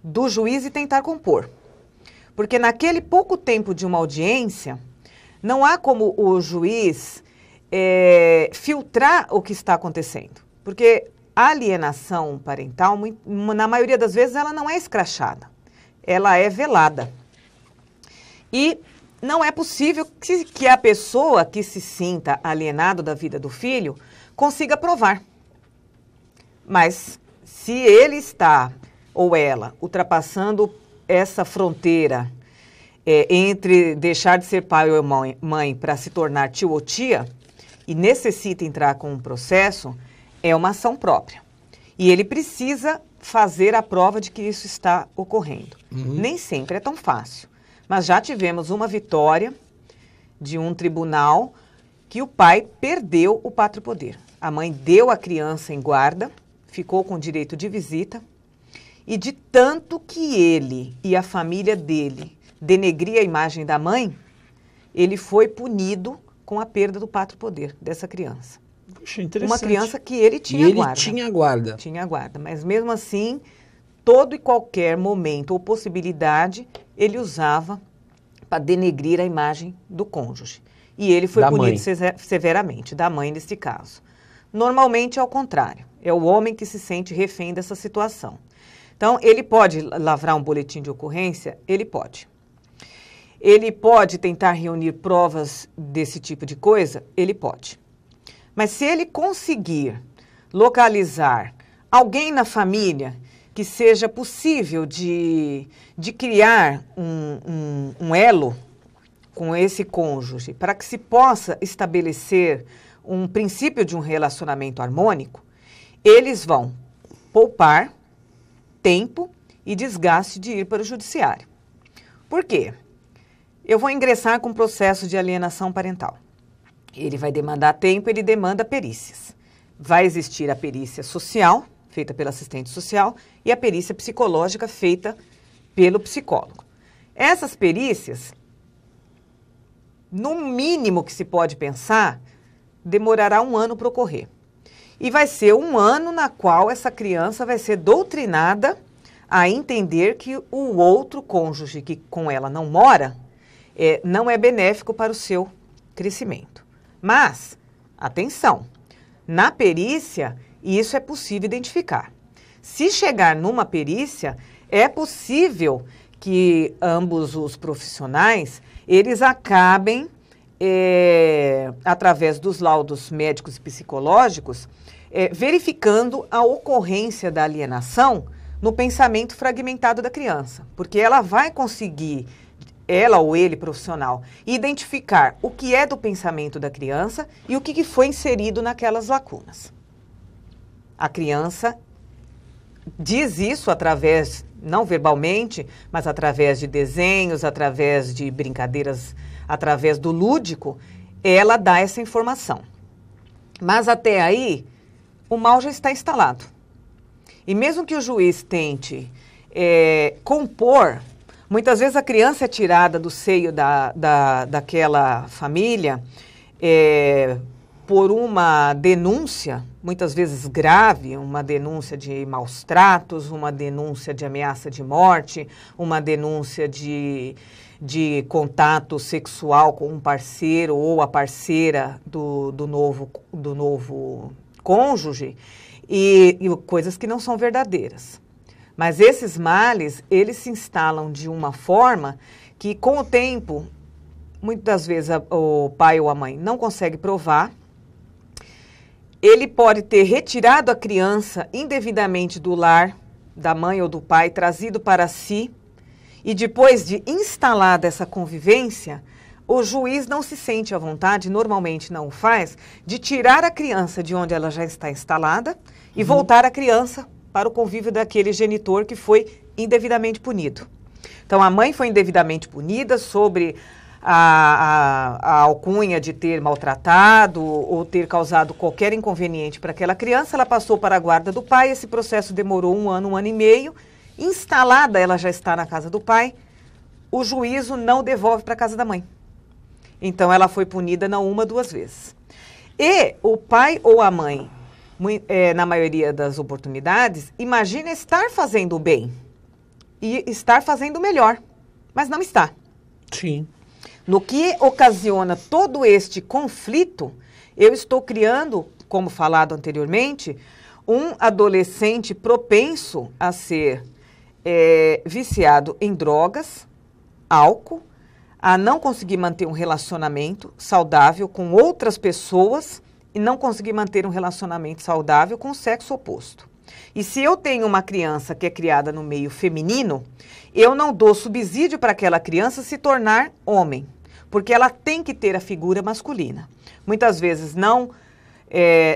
do juiz e tentar compor. Porque naquele pouco tempo de uma audiência, não há como o juiz filtrar o que está acontecendo. Porque a alienação parental, na maioria das vezes, ela não é escrachada. Ela é velada. E não é possível que a pessoa que se sinta alienado da vida do filho consiga provar. Mas se ele está, ou ela, ultrapassando essa fronteira entre deixar de ser pai ou mãe para se tornar tio ou tia, e necessita entrar com um processo, é uma ação própria. E ele precisa fazer a prova de que isso está ocorrendo. Nem sempre é tão fácil. Mas já tivemos uma vitória de um tribunal que o pai perdeu o pátrio poder. A mãe deu a criança em guarda, ficou com direito de visita, e de tanto que ele e a família dele denegria a imagem da mãe, ele foi punido com a perda do pátrio poder dessa criança. Puxa, interessante. Uma criança que ele tinha guarda. Tinha guarda. Tinha guarda, mas mesmo assim, todo e qualquer momento ou possibilidade, ele usava para denegrir a imagem do cônjuge. E ele foi punido severamente, da mãe nesse caso. Normalmente é o contrário, é o homem que se sente refém dessa situação. Então, ele pode lavrar um boletim de ocorrência? Ele pode. Ele pode tentar reunir provas desse tipo de coisa? Ele pode. Mas se ele conseguir localizar alguém na família que seja possível de criar um elo com esse cônjuge para que se possa estabelecer um princípio de um relacionamento harmônico, eles vão poupar tempo e desgaste de ir para o judiciário. Por quê? Eu vou ingressar com processo de alienação parental. Ele vai demandar tempo, ele demanda perícias. Vai existir a perícia social, feita pelo assistente social, e a perícia psicológica, feita pelo psicólogo. Essas perícias, no mínimo que se pode pensar, demorará 1 ano para ocorrer. E vai ser 1 ano na qual essa criança vai ser doutrinada a entender que o outro cônjuge que com ela não mora não é benéfico para o seu crescimento. Mas, atenção, na perícia, isso é possível identificar. Se chegar numa perícia, é possível que ambos os profissionais, eles acabem, através dos laudos médicos e psicológicos, verificando a ocorrência da alienação no pensamento fragmentado da criança. Porque ela vai conseguir, ela ou ele profissional, identificar o que é do pensamento da criança e o que foi inserido naquelas lacunas. A criança diz isso através, não verbalmente, mas através de desenhos, através de brincadeiras, através do lúdico, ela dá essa informação. Mas até aí, o mal já está instalado. E mesmo que o juiz tente compor, muitas vezes a criança é tirada do seio daquela família por uma denúncia, muitas vezes grave, uma denúncia de maus tratos, uma denúncia de ameaça de morte, uma denúncia de contato sexual com um parceiro ou a parceira do novo cônjuge, e coisas que não são verdadeiras. Mas esses males, eles se instalam de uma forma que, com o tempo, muitas vezes o pai ou a mãe não consegue provar. Ele pode ter retirado a criança indevidamente do lar da mãe ou do pai, trazido para si, e depois de instalada essa convivência, o juiz não se sente à vontade, normalmente não o faz, de tirar a criança de onde ela já está instalada e voltar a criança para o convívio daquele genitor que foi indevidamente punido. Então, a mãe foi indevidamente punida sobre a alcunha de ter maltratado ou ter causado qualquer inconveniente para aquela criança. Ela passou para a guarda do pai, esse processo demorou 1 ano e meio. Instalada, ela já está na casa do pai, o juízo não devolve para a casa da mãe. Então, ela foi punida não 1, 2 vezes. E o pai ou a mãe, na maioria das oportunidades, imagina estar fazendo o bem e estar fazendo o melhor, mas não está. Sim. No que ocasiona todo este conflito, eu estou criando, como falado anteriormente, um adolescente propenso a ser viciado em drogas, álcool, a não conseguir manter um relacionamento saudável com outras pessoas e não conseguir manter um relacionamento saudável com o sexo oposto. E se eu tenho uma criança que é criada no meio feminino, eu não dou subsídio para aquela criança se tornar homem, porque ela tem que ter a figura masculina. Muitas vezes não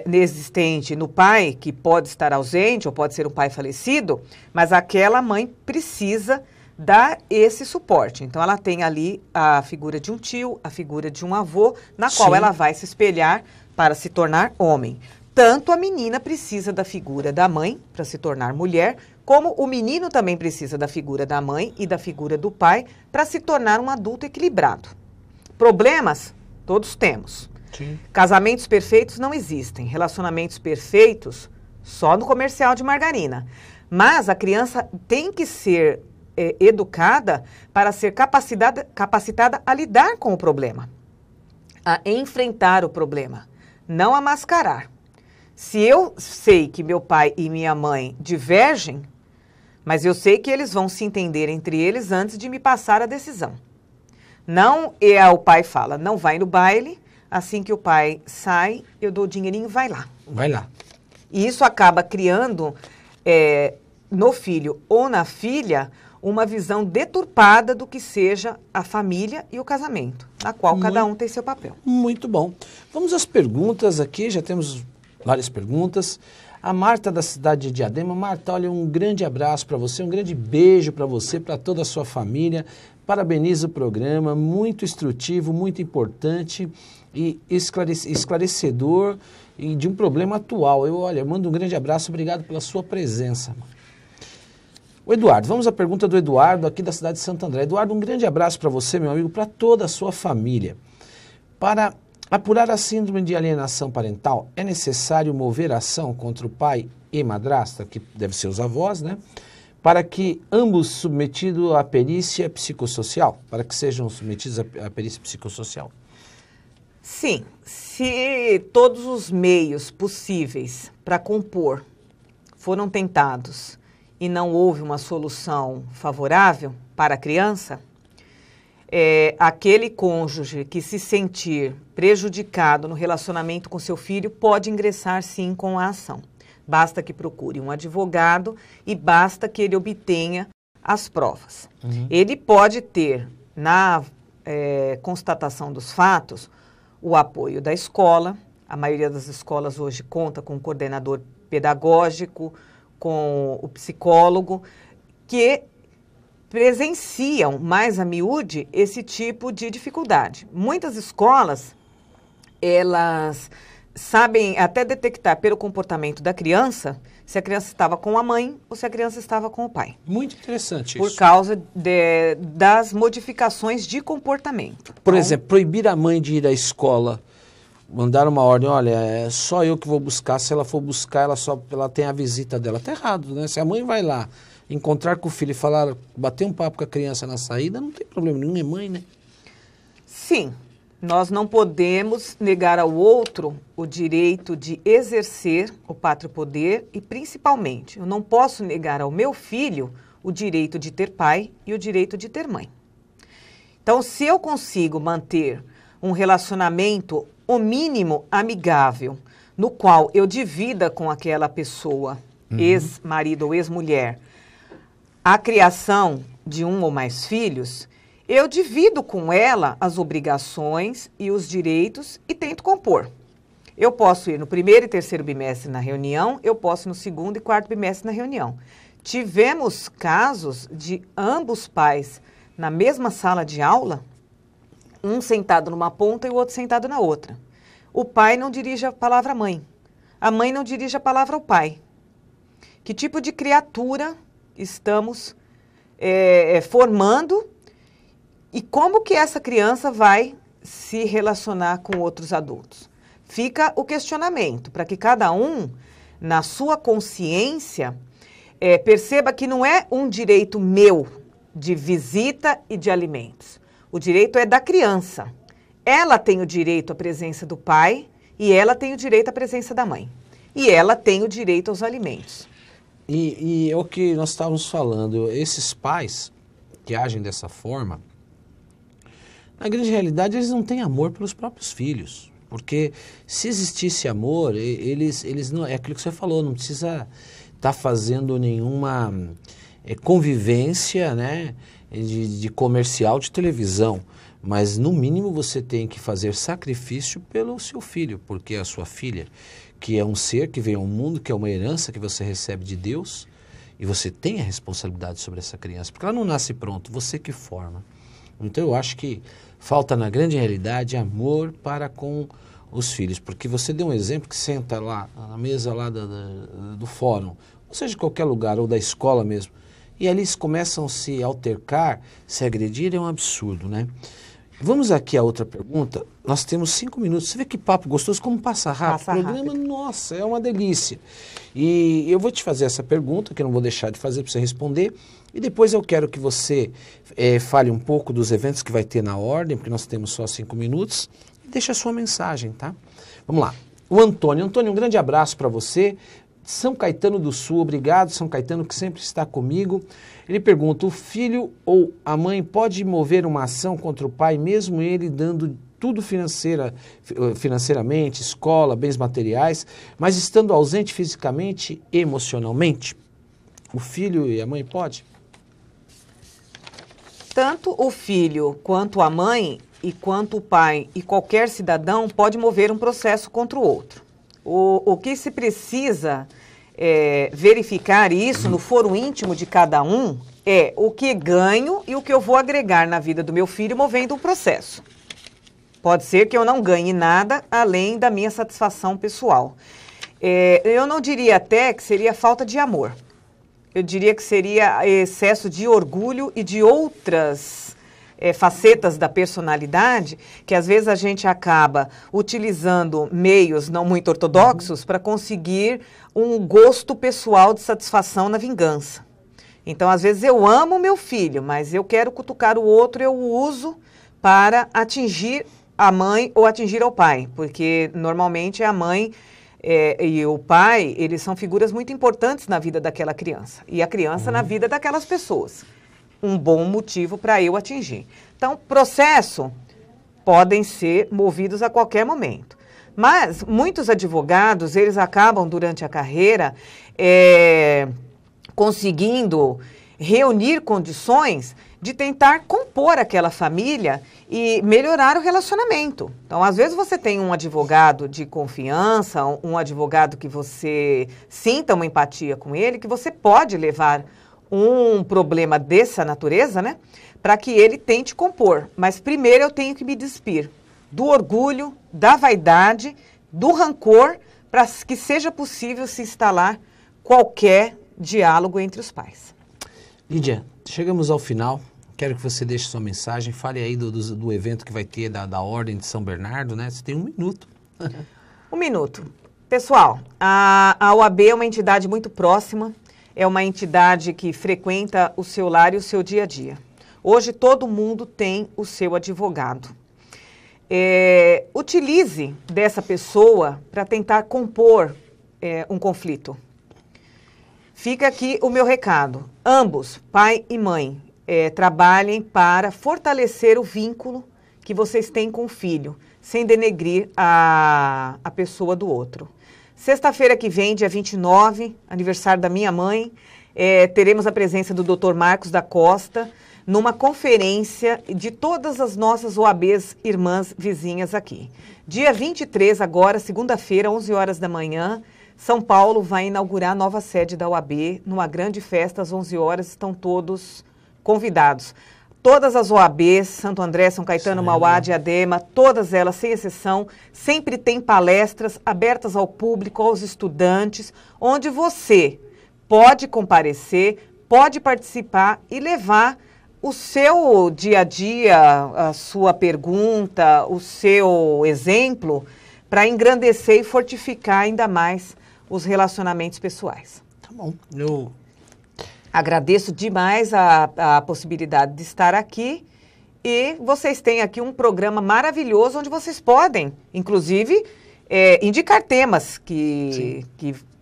inexistente no pai, que pode estar ausente ou pode ser um pai falecido, mas aquela mãe precisa dar esse suporte. Então, ela tem ali a figura de um tio, a figura de um avô, na qual ela vai se espelhar para se tornar homem. Tanto a menina precisa da figura da mãe para se tornar mulher, como o menino também precisa da figura da mãe e da figura do pai para se tornar um adulto equilibrado. Problemas, todos temos. Sim. Casamentos perfeitos não existem. Relacionamentos perfeitos, só no comercial de margarina. Mas a criança tem que ser educada para ser capacitada a lidar com o problema, a enfrentar o problema, não a mascarar. Se eu sei que meu pai e minha mãe divergem, mas eu sei que eles vão se entender entre eles antes de me passar a decisão. Não o pai fala, não vai no baile, assim que o pai sai, eu dou o dinheirinho, vai lá. Vai lá. E isso acaba criando no filho ou na filha uma visão deturpada do que seja a família e o casamento, na qual cada um tem seu papel. Muito bom. Vamos às perguntas aqui, já temos várias perguntas. A Marta, da cidade de Diadema. Marta, olha, um grande abraço para você, um grande beijo para você, para toda a sua família. Parabenizo o programa, muito instrutivo, muito importante e esclarecedor e de um problema atual. Eu mando um grande abraço, obrigado pela sua presença. O Eduardo, vamos à pergunta do Eduardo, aqui da cidade de Santo André. Eduardo, um grande abraço para você, meu amigo, para toda a sua família. Para apurar a síndrome de alienação parental, é necessário mover ação contra o pai e madrasta, que deve ser os avós, né? Para que ambos submetidos à perícia psicossocial, para que sejam submetidos à perícia psicossocial. Sim, se todos os meios possíveis para compor foram tentados e não houve uma solução favorável para a criança, aquele cônjuge que se sentir prejudicado no relacionamento com seu filho pode ingressar sim com a ação. Basta que procure um advogado e basta que ele obtenha as provas. Uhum. Ele pode ter, na constatação dos fatos, o apoio da escola. A maioria das escolas hoje conta com um coordenador pedagógico, com o psicólogo, que presenciam mais a miúde esse tipo de dificuldade. Muitas escolas, elas sabem até detectar pelo comportamento da criança se a criança estava com a mãe ou se a criança estava com o pai. Muito interessante por isso. Por causa das modificações de comportamento. Por exemplo, proibir a mãe de ir à escola, mandar uma ordem, olha, é só eu que vou buscar, se ela for buscar, ela tem a visita dela. Tá errado, né? Se a mãe vai lá encontrar com o filho e falar, bater um papo com a criança na saída, não tem problema nenhum, é mãe, né? Sim. Nós não podemos negar ao outro o direito de exercer o pátrio poder e, principalmente, eu não posso negar ao meu filho o direito de ter pai e o direito de ter mãe. Então, se eu consigo manter um relacionamento, o mínimo amigável, no qual eu divida com aquela pessoa, ex-marido ou ex-mulher, a criação de um ou mais filhos, eu divido com ela as obrigações e os direitos e tento compor. Eu posso ir no primeiro e terceiro bimestre na reunião, eu posso ir no segundo e quarto bimestre na reunião. tivemos casos de ambos pais na mesma sala de aula, um sentado numa ponta e o outro sentado na outra. O pai não dirige a palavra à mãe. A mãe não dirige a palavra ao pai. Que tipo de criatura estamos formando e como que essa criança vai se relacionar com outros adultos? Fica o questionamento, para que cada um, na sua consciência, perceba que não é um direito meu de visita e de alimentos. O direito é da criança. Ela tem o direito à presença do pai e ela tem o direito à presença da mãe. E ela tem o direito aos alimentos. E é o que nós estávamos falando, esses pais que agem dessa forma, na grande realidade eles não têm amor pelos próprios filhos. Porque se existisse amor, eles não, é aquilo que você falou, não precisa estar fazendo nenhuma convivência, né, de comercial de televisão. Mas no mínimo você tem que fazer sacrifício pelo seu filho, porque a sua filha, que é um ser que veio ao mundo, que é uma herança que você recebe de Deus, e você tem a responsabilidade sobre essa criança, porque ela não nasce pronto, você que forma. Então eu acho que falta na grande realidade amor para com os filhos, porque você deu um exemplo que senta lá na mesa lá do fórum, ou seja, de qualquer lugar, ou da escola mesmo, e ali eles começam a se altercar, se agredir, é um absurdo, né? Vamos aqui a outra pergunta. Nós temos 5 minutos. Você vê que papo gostoso, como passa rápido. O programa, nossa, é uma delícia. E eu vou te fazer essa pergunta, que eu não vou deixar de fazer para você responder. E depois eu quero que você fale um pouco dos eventos que vai ter na ordem, porque nós temos só 5 minutos. E deixe a sua mensagem, tá? Vamos lá. O Antônio. Antônio, um grande abraço para você. São Caetano do Sul, obrigado, São Caetano, que sempre está comigo. Ele pergunta, o filho ou a mãe pode mover uma ação contra o pai, mesmo ele dando tudo financeiramente, escola, bens materiais, mas estando ausente fisicamente e emocionalmente? O filho e a mãe pode? Tanto o filho quanto a mãe e quanto o pai e qualquer cidadão pode mover um processo contra o outro. O que se precisa verificar isso no foro íntimo de cada um é o que ganho e o que eu vou agregar na vida do meu filho movendo um processo. Pode ser que eu não ganhe nada além da minha satisfação pessoal. Eu não diria até que seria falta de amor. Eu diria que seria excesso de orgulho e de outras facetas da personalidade, que às vezes a gente acaba utilizando meios não muito ortodoxos para conseguir um gosto pessoal de satisfação na vingança. Então, às vezes eu amo meu filho, mas eu quero cutucar o outro, eu o uso para atingir a mãe ou atingir ao pai, porque normalmente a mãe e o pai, eles são figuras muito importantes na vida daquela criança, e a criança na vida daquelas pessoas. Um bom motivo para eu atingir. Então, processo podem ser movidos a qualquer momento. Mas muitos advogados, eles acabam durante a carreira conseguindo reunir condições de tentar compor aquela família e melhorar o relacionamento. Então, às vezes você tem um advogado de confiança, um advogado que você sinta uma empatia com ele, que você pode levar um problema dessa natureza, né, para que ele tente compor. Mas primeiro eu tenho que me despir do orgulho, da vaidade, do rancor, para que seja possível se instalar qualquer diálogo entre os pais. Lídia, chegamos ao final. Quero que você deixe sua mensagem. Fale aí do evento que vai ter da Ordem de São Bernardo, né? Você tem 1 minuto. 1 minuto. Pessoal, a OAB é uma entidade muito próxima. É uma entidade que frequenta o seu lar e o seu dia a dia. Hoje todo mundo tem o seu advogado. Utilize dessa pessoa para tentar compor um conflito. Fica aqui o meu recado. Ambos, pai e mãe, trabalhem para fortalecer o vínculo que vocês têm com o filho, sem denegrir a pessoa do outro. Sexta-feira que vem, dia 29, aniversário da minha mãe, teremos a presença do Dr. Marcos da Costa, numa conferência de todas as nossas OABs irmãs vizinhas aqui. Dia 23, agora, segunda-feira, 11 horas da manhã, São Paulo vai inaugurar a nova sede da OAB numa grande festa às 11 horas, estão todos convidados. Todas as OABs, Santo André, São Caetano, Mauá, Diadema, todas elas, sem exceção, sempre tem palestras abertas ao público, aos estudantes, onde você pode comparecer, pode participar e levar o seu dia a dia, a sua pergunta, o seu exemplo, para engrandecer e fortificar ainda mais os relacionamentos pessoais. Tá bom. Agradeço demais a possibilidade de estar aqui e vocês têm aqui um programa maravilhoso onde vocês podem, inclusive, indicar temas que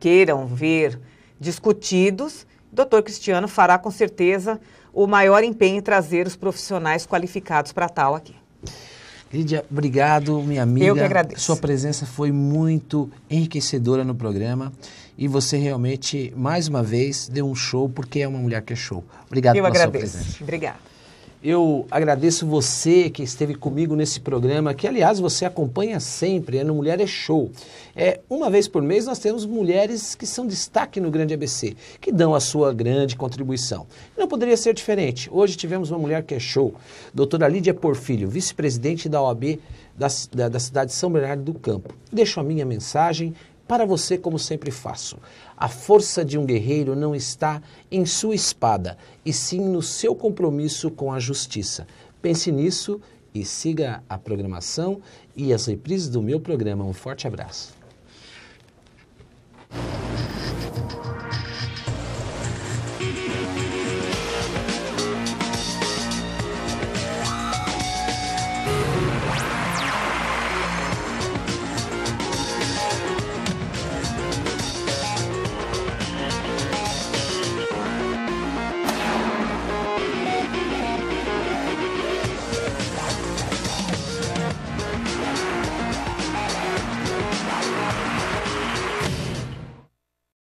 queiram ver discutidos. O Dr. Cristiano fará com certeza o maior empenho em trazer os profissionais qualificados para tal aqui. Lídia, obrigado, minha amiga. Eu que agradeço. Sua presença foi muito enriquecedora no programa e você realmente, mais uma vez, deu um show porque é uma mulher que é show. Obrigado pela sua presença. Obrigada. Eu agradeço você que esteve comigo nesse programa, que, aliás, você acompanha sempre, no Mulher é Show. Uma vez por mês nós temos mulheres que são destaque no Grande ABC, que dão a sua grande contribuição. Não poderia ser diferente. Hoje tivemos uma mulher que é show, doutora Lídia Porfílio, vice-presidente da OAB da cidade de São Bernardo do Campo. Deixo a minha mensagem para você, como sempre faço. A força de um guerreiro não está em sua espada, e sim no seu compromisso com a justiça. Pense nisso e siga a programação e as reprises do meu programa. Um forte abraço.